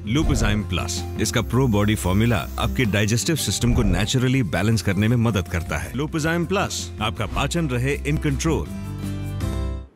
लुपिजाइम plus, इसका pro body formula आपके digestive system को नेचुरली बैलेंस करने में मदद करता है। लुपिजाइम प्लस, आपका पाचन रहे इन कंट्रोल।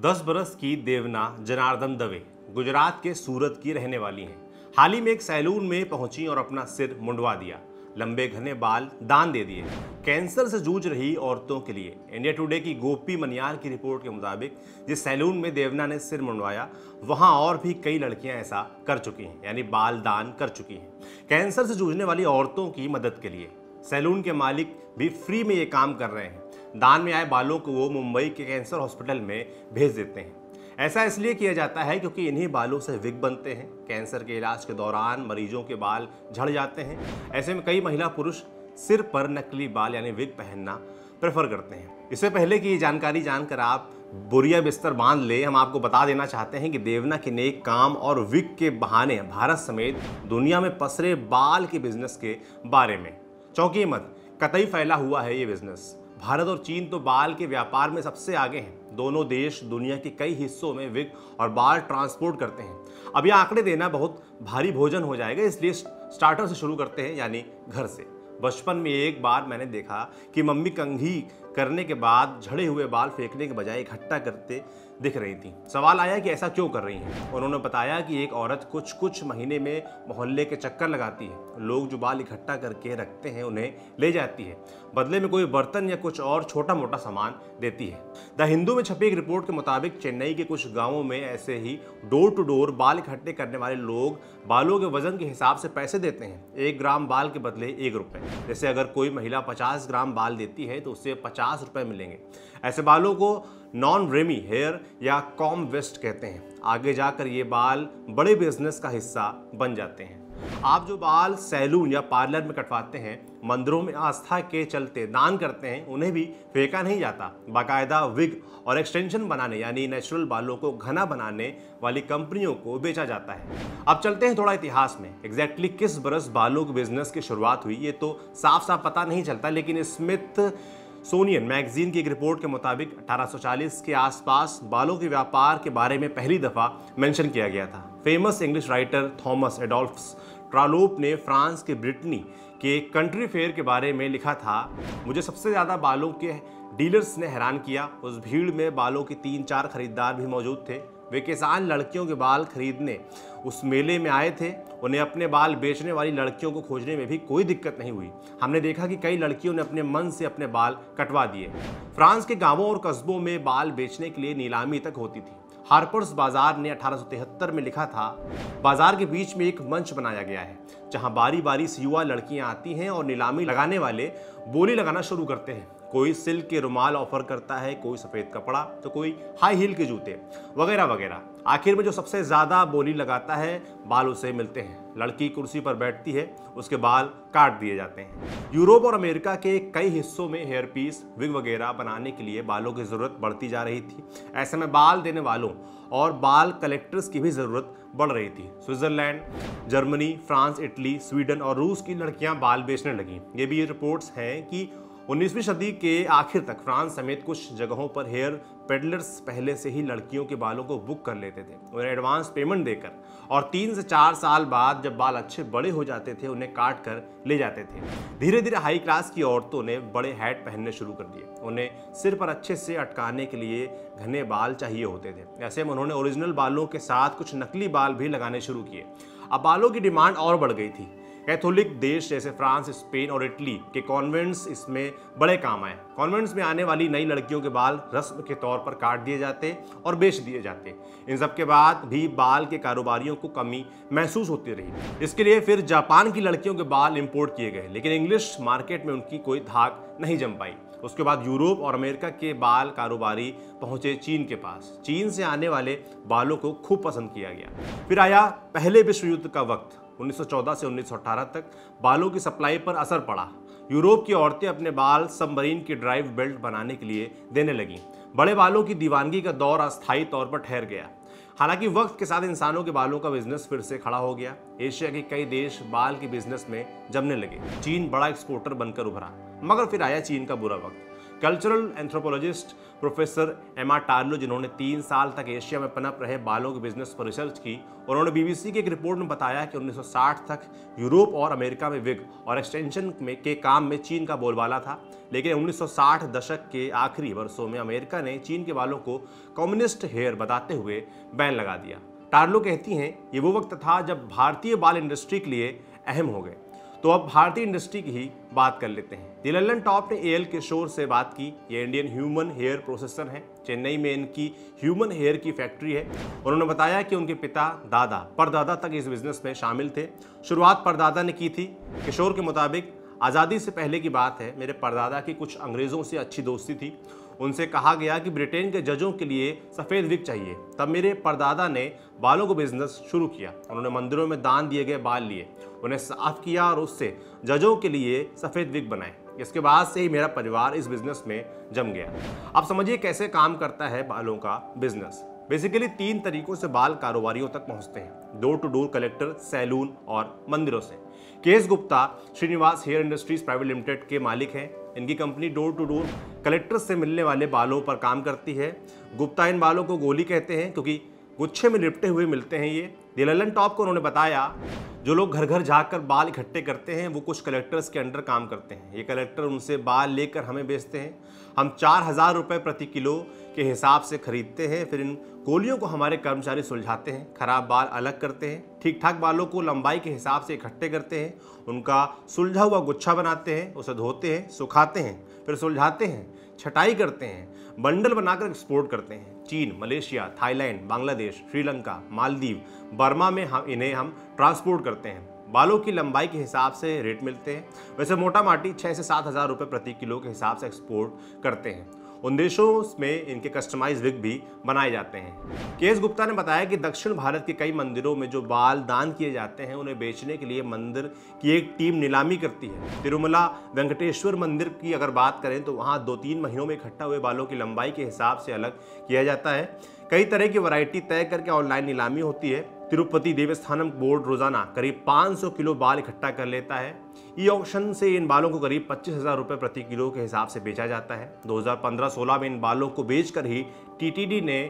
10 बरस की देवना जनार्दन दवे गुजरात के सूरत की रहने वाली हैं। हाल ही में एक सैलून में पहुंची और अपना सिर मुंडवा दिया, लंबे घने बाल दान दे दिए। कैंसर से जूझ रही औरतों के लिए इंडिया टुडे की गोपी मनियार की रिपोर्ट के मुताबिक जिस सैलून में देवना ने सिर मुंडवाया, वहां और भी कई लड़कियां ऐसा कर चुकी हैं, यानी बाल दान कर चुकी हैं। कैंसर से जूझने वाली औरतों की मदद के लिए सैलून के मालिक भी फ्री में ये काम कर रहे हैं। दान में आए बालों को वो मुंबई के कैंसर हॉस्पिटल में भेज देते हैं। ऐसा इसलिए किया जाता है क्योंकि इन्हीं बालों से विग बनते हैं। कैंसर के इलाज के दौरान मरीजों के बाल झड़ जाते हैं। ऐसे में कई महिला पुरुष सिर पर नकली बाल यानी विग पहनना प्रेफर करते हैं। इससे पहले कि ये जानकारी जानकर आप बोरिया बिस्तर बांध ले, हम आपको बता देना चाहते हैं कि देवना के नेक काम और विग के बहाने भारत समेत दुनिया में पसरे बाल के बिजनेस के बारे में चौंकिए मत, कतई फैला हुआ है ये बिजनेस। भारत और चीन तो बाल के व्यापार में सबसे आगे हैं। दोनों देश दुनिया के कई हिस्सों में विग और बाल ट्रांसपोर्ट करते हैं। अब ये आंकड़े देना बहुत भारी भोजन हो जाएगा, इसलिए स्टार्टर से शुरू करते हैं, यानी घर से। बचपन में एक बार मैंने देखा कि मम्मी कंघी करने के बाद झड़े हुए बाल फेंकने के बजाय इकट्ठा करते दिख रही थी। सवाल आया कि ऐसा क्यों कर रही हैं। उन्होंने बताया कि एक औरत कुछ महीने में मोहल्ले के चक्कर लगाती है। लोग जो बाल इकट्ठा करके रखते हैं उन्हें ले जाती है, बदले में कोई बर्तन या कुछ और छोटा मोटा सामान देती है। द हिंदू में छपी एक रिपोर्ट के मुताबिक चेन्नई के कुछ गांवों में ऐसे ही डोर टू डोर बाल इकट्ठे करने वाले लोग बालों के वजन के हिसाब से पैसे देते हैं। 1 ग्राम बाल के बदले 1 रुपए। जैसे अगर कोई महिला 50 ग्राम बाल देती है तो उससे 50 रुपए मिलेंगे। ऐसे बालों को नॉन रेमी हेयर या कॉम वेस्ट कहते हैं। आगे जाकर ये बाल बड़े बिजनेस का हिस्सा बन जाते हैं। आप जो बाल सैलून या पार्लर में कटवाते हैं, मंदिरों में आस्था के चलते दान करते हैं, उन्हें भी फेंका नहीं जाता। बाकायदा विग और एक्सटेंशन बनाने यानी नेचुरल बालों को घना बनाने वाली कंपनियों को बेचा जाता है। अब चलते हैं थोड़ा इतिहास में। एग्जैक्टली किस बरस बालों के बिजनेस की शुरुआत हुई ये तो साफ साफ पता नहीं चलता, लेकिन स्मिथ सोनियन मैगजीन की एक रिपोर्ट के मुताबिक 1840 के आसपास बालों के व्यापार के बारे में पहली दफा मेंशन किया गया था। फेमस इंग्लिश राइटर थॉमस एडोल्फ्स ट्रालोप ने फ्रांस के ब्रिटनी के कंट्री फेयर के बारे में लिखा था, मुझे सबसे ज़्यादा बालों के डीलर्स ने हैरान किया। उस भीड़ में बालों के 3-4 खरीदार भी मौजूद थे। वे किसान लड़कियों के बाल खरीदने उस मेले में आए थे। उन्हें अपने बाल बेचने वाली लड़कियों को खोजने में भी कोई दिक्कत नहीं हुई। हमने देखा कि कई लड़कियों ने अपने मन से अपने बाल कटवा दिए। फ्रांस के गांवों और कस्बों में बाल बेचने के लिए नीलामी तक होती थी। हार्पर्स बाजार ने 1873 में लिखा था, बाजार के बीच में एक मंच बनाया गया है जहां बारी बारी से युवा लड़कियां आती हैं और नीलामी लगाने वाले बोली लगाना शुरू करते हैं। कोई सिल्क के रुमाल ऑफर करता है, कोई सफ़ेद कपड़ा, तो कोई हाई हील के जूते वगैरह वगैरह। आखिर में जो सबसे ज़्यादा बोली लगाता है बाल उसे मिलते हैं। लड़की कुर्सी पर बैठती है, उसके बाल काट दिए जाते हैं। यूरोप और अमेरिका के कई हिस्सों में हेयर पीस, विग वगैरह बनाने के लिए बालों की ज़रूरत बढ़ती जा रही थी। ऐसे में बाल देने वालों और बाल कलेक्टर्स की भी ज़रूरत बढ़ रही थी। Switzerland, Germany, France, Italy, Sweden और रूस की लड़कियां बाल बेचने लगीं। ये भी रिपोर्ट्स हैं कि 19वीं सदी के आखिर तक फ्रांस समेत कुछ जगहों पर हेयर पेडलर्स पहले से ही लड़कियों के बालों को बुक कर लेते थे, उन्हें एडवांस पेमेंट देकर, और 3 से 4 साल बाद जब बाल अच्छे बड़े हो जाते थे उन्हें काट कर ले जाते थे। धीरे धीरे हाई क्लास की औरतों ने बड़े हैट पहनने शुरू कर दिए। उन्हें सिर पर अच्छे से अटकाने के लिए घने बाल चाहिए होते थे। ऐसे में उन्होंने ओरिजिनल बालों के साथ कुछ नकली बाल भी लगाने शुरू किए। अब बालों की डिमांड और बढ़ गई थी। कैथोलिक देश जैसे फ्रांस, स्पेन और इटली के कॉन्वेंट्स इसमें बड़े काम आए। कॉन्वेंट्स में आने वाली नई लड़कियों के बाल रस्म के तौर पर काट दिए जाते और बेच दिए जाते। इन सब के बाद भी बाल के कारोबारियों को कमी महसूस होती रही। इसके लिए फिर जापान की लड़कियों के बाल इंपोर्ट किए गए, लेकिन इंग्लिश मार्केट में उनकी कोई धाक नहीं जम पाई। उसके बाद यूरोप और अमेरिका के बाल कारोबारी पहुंचे चीन के पास। चीन से आने वाले बालों को खूब पसंद किया गया। फिर आया पहले विश्व युद्ध का वक्त। 1914 से 1918 तक बालों की सप्लाई पर असर पड़ा। यूरोप की औरतें अपने बाल सबमरीन की ड्राइव बेल्ट बनाने के लिए देने लगीं। बड़े बालों की दीवानगी का दौर अस्थायी तौर पर ठहर गया। हालांकि वक्त के साथ इंसानों के बालों का बिजनेस फिर से खड़ा हो गया। एशिया के कई देश बाल के बिजनेस में जमने लगे। चीन बड़ा एक्सपोर्टर बनकर उभरा, मगर फिर आया चीन का बुरा वक्त। कल्चरल एंथ्रोपोलॉजिस्ट प्रोफेसर एमा टार्लो, जिन्होंने 3 साल तक एशिया में पनप रहे बालों के बिजनेस पर रिसर्च की, उन्होंने बीबीसी की एक रिपोर्ट में बताया कि 1960 तक यूरोप और अमेरिका में विग और एक्सटेंशन के काम में चीन का बोलबाला था, लेकिन 1960 दशक के आखिरी वर्षों में अमेरिका ने चीन के बालों को कम्युनिस्ट हेयर बताते हुए बैन लगा दिया। टार्लो कहती हैं, ये वो वक्त था जब भारतीय बाल इंडस्ट्री के लिए अहम हो गए। तो अब भारतीय इंडस्ट्री की ही बात कर लेते हैं। द लल्लन टॉप ने एएल किशोर से बात की। ये इंडियन ह्यूमन हेयर प्रोसेसर हैं। चेन्नई में इनकी ह्यूमन हेयर की फैक्ट्री है। उन्होंने बताया कि उनके पिता, दादा, परदादा तक इस बिजनेस में शामिल थे। शुरुआत परदादा ने की थी। किशोर के मुताबिक आज़ादी से पहले की बात है, मेरे परदादा की कुछ अंग्रेज़ों से अच्छी दोस्ती थी। उनसे कहा गया कि ब्रिटेन के जजों के लिए सफ़ेद विग चाहिए। तब मेरे परदादा ने बालों को बिजनेस शुरू किया। उन्होंने मंदिरों में दान दिए गए बाल लिए, उन्हें साफ किया और उससे जजों के लिए सफ़ेद विग बनाए। इसके बाद से ही मेरा परिवार इस बिजनेस में जम गया। अब समझिए कैसे काम करता है बालों का बिजनेस। बेसिकली 3 तरीकों से बाल कारोबारियों तक पहुंचते हैं: door to door collector, salon और मंदिरों से। KS Gupta Srinivas hair industries private limited के मालिक हैं। इनकी company door to door collector से मिलने वाले बालों पर काम करती है। गुप्ता इन बालों को गोली कहते हैं क्योंकि गुच्छे में लिपटे हुए मिलते हैं ये। द लल्लन टॉप को उन्होंने बताया, जो लोग घर घर जाकर बाल इकट्ठे करते हैं वो कुछ कलेक्टर्स के अंडर काम करते हैं। ये कलेक्टर उनसे बाल लेकर हमें बेचते हैं। हम 4000 रुपये प्रति किलो के हिसाब से खरीदते हैं। फिर इन गोलियों को हमारे कर्मचारी सुलझाते हैं, खराब बाल अलग करते हैं, ठीक ठाक बालों को लंबाई के हिसाब से इकट्ठे करते हैं, उनका सुलझा हुआ गुच्छा बनाते हैं, उसे धोते हैं, सुखाते हैं, फिर सुलझाते हैं, छटाई करते हैं, बंडल बनाकर एक्सपोर्ट करते हैं। चीन, Malaysia, Thailand, Bangladesh, Sri Lanka, Maldives, Burma में इन्हें हम ट्रांसपोर्ट करते हैं। बालों की लंबाई के हिसाब से रेट मिलते हैं। वैसे मोटा माटी 6 से 7 हज़ार रुपये प्रति किलो के हिसाब से एक्सपोर्ट करते हैं। उन देशों में इनके कस्टमाइज विग भी बनाए जाते हैं। केएस गुप्ता ने बताया कि दक्षिण भारत के कई मंदिरों में जो बाल दान किए जाते हैं, उन्हें बेचने के लिए मंदिर की एक टीम नीलामी करती है। तिरुमला वेंकटेश्वर मंदिर की अगर बात करें तो वहाँ 2-3 महीनों में इकट्ठा हुए बालों की लंबाई के हिसाब से अलग किया जाता है। कई तरह की वैरायटी तय करके ऑनलाइन नीलामी होती है। तिरुपति देवस्थानम बोर्ड रोजाना करीब 500 किलो बाल इकट्ठा कर लेता है। ई ऑक्शन से इन बालों को करीब 25,000 रुपये प्रति किलो के हिसाब से बेचा जाता है। 2015-16 में इन बालों को बेचकर ही टीटीडी ने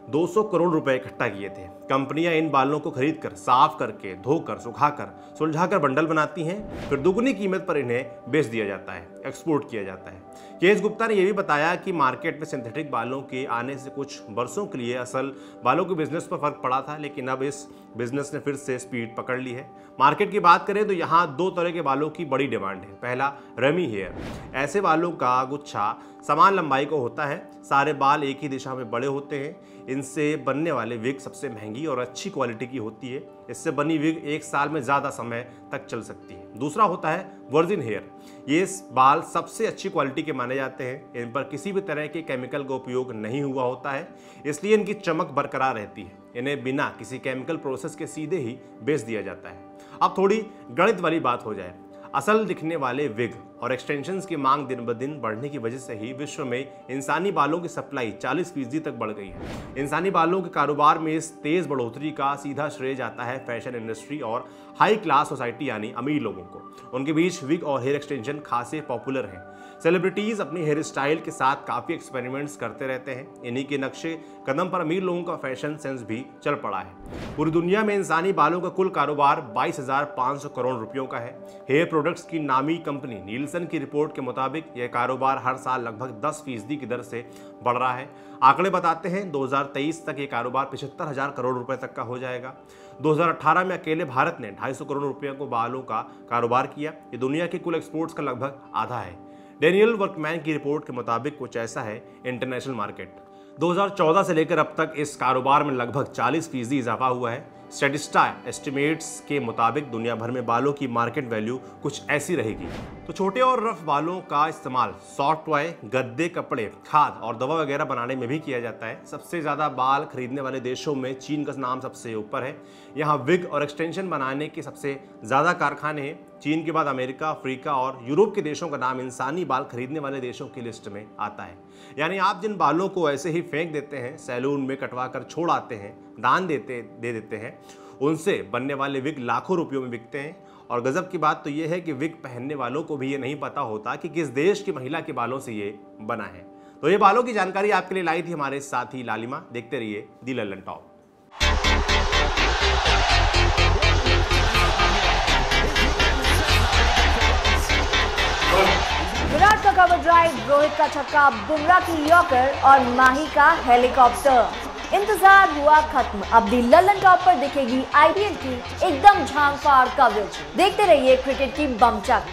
200 करोड़ रुपए इकट्ठा किए थे। कंपनियां इन बालों को खरीदकर, साफ करके, धोकर, सुखाकर, सुलझाकर बंडल बनाती हैं, फिर दुगनी कीमत पर इन्हें बेच दिया जाता है, एक्सपोर्ट किया जाता है। केएस गुप्ता ने यह भी बताया कि मार्केट में सिंथेटिक बालों के आने से कुछ वर्षों के लिए असल बालों के बिजनेस पर फर्क पड़ा था, लेकिन अब इस बिजनेस ने फिर से स्पीड पकड़ ली है। मार्केट की बात करें तो यहाँ 2 तरह के बालों की बड़ी डिमांड है। पहला, रमी हेयर। ऐसे बालों का गुच्छा समान लंबाई को होता है, सारे बाल एक ही दिशा में बड़े होते हैं। इनसे बनने वाले विग सबसे महंगी और अच्छी क्वालिटी की होती है। इससे बनी विग 1 साल में ज़्यादा समय तक चल सकती है। दूसरा होता है वर्जिन हेयर। ये बाल सबसे अच्छी क्वालिटी के माने जाते हैं। इन पर किसी भी तरह के केमिकल का उपयोग नहीं हुआ होता है, इसलिए इनकी चमक बरकरार रहती है। इन्हें बिना किसी केमिकल प्रोसेस के सीधे ही बेच दिया जाता है। अब थोड़ी गणित वाली बात हो जाए। असल दिखने वाले विग और एक्सटेंशंस की मांग दिन ब दिन बढ़ने की वजह से ही विश्व में इंसानी बालों की सप्लाई 40% तक बढ़ गई है। इंसानी बालों के कारोबार में इस तेज बढ़ोतरी का सीधा श्रेय जाता है फैशन इंडस्ट्री और हाई क्लास सोसाइटी यानी अमीर लोगों को। उनके बीच विग और हेयर एक्सटेंशन खासे पॉपुलर हैं। सेलिब्रिटीज अपनी हेयर स्टाइल के साथ काफ़ी एक्सपेरिमेंट्स करते रहते हैं। इन्हीं के नक्शे कदम पर अमीर लोगों का फैशन सेंस भी चल पड़ा है। पूरी दुनिया में इंसानी बालों का कुल कारोबार 22,500 करोड़ रुपयों का है। हेयर प्रोडक्ट्स की नामी कंपनी नीलसन की रिपोर्ट के मुताबिक यह कारोबार हर साल लगभग 10% की दर से बढ़ रहा है। आंकड़े बताते हैं 2023 तक ये कारोबार 75,000 करोड़ रुपए तक का हो जाएगा। 2018 में अकेले भारत ने 250 करोड़ रुपए को बालों का कारोबार किया। ये दुनिया के कुल एक्सपोर्ट्स का लगभग आधा है। डेनियल वर्कमैन की रिपोर्ट के मुताबिक कुछ ऐसा है इंटरनेशनल मार्केट। 2014 से लेकर अब तक इस कारोबार में लगभग 40% इजाफा हुआ है। स्टैटिस्टा एस्टिमेट्स के मुताबिक दुनिया भर में बालों की मार्केट वैल्यू कुछ ऐसी रहेगी। तो छोटे और रफ बालों का इस्तेमाल सॉफ्ट टॉय, गद्दे, कपड़े, खाद और दवा वगैरह बनाने में भी किया जाता है। सबसे ज़्यादा बाल खरीदने वाले देशों में चीन का नाम सबसे ऊपर है। यहाँ विग और एक्सटेंशन बनाने के सबसे ज़्यादा कारखाने हैं। चीन के बाद अमेरिका, अफ्रीका और यूरोप के देशों का नाम इंसानी बाल खरीदने वाले देशों की लिस्ट में आता है। यानी आप जिन बालों को ऐसे ही फेंक देते हैं, सैलून में कटवा कर छोड़ आते हैं, दान दे देते हैं, उनसे बनने वाले विग लाखों रुपयों में बिकते हैं। और गजब की बात तो ये है कि विग पहनने वालों को भी ये नहीं पता होता कि किस देश की महिला के बालों से ये बना है। तो ये बालों की जानकारी आपके लिए लाई थी हमारे साथी लालिमा। देखते रहिए दी लल्लन टॉप। विराट का कवर ड्राइव, रोहित का छक्का, बुमराह की यॉर्कर और माही का हेलीकॉप्टर। इंतजार हुआ खत्म। अब दी लल्लन टॉप पर दिखेगी आईपीएल की एकदम झांकफाड़ कवरेज। देखते रहिए क्रिकेट की बमचक।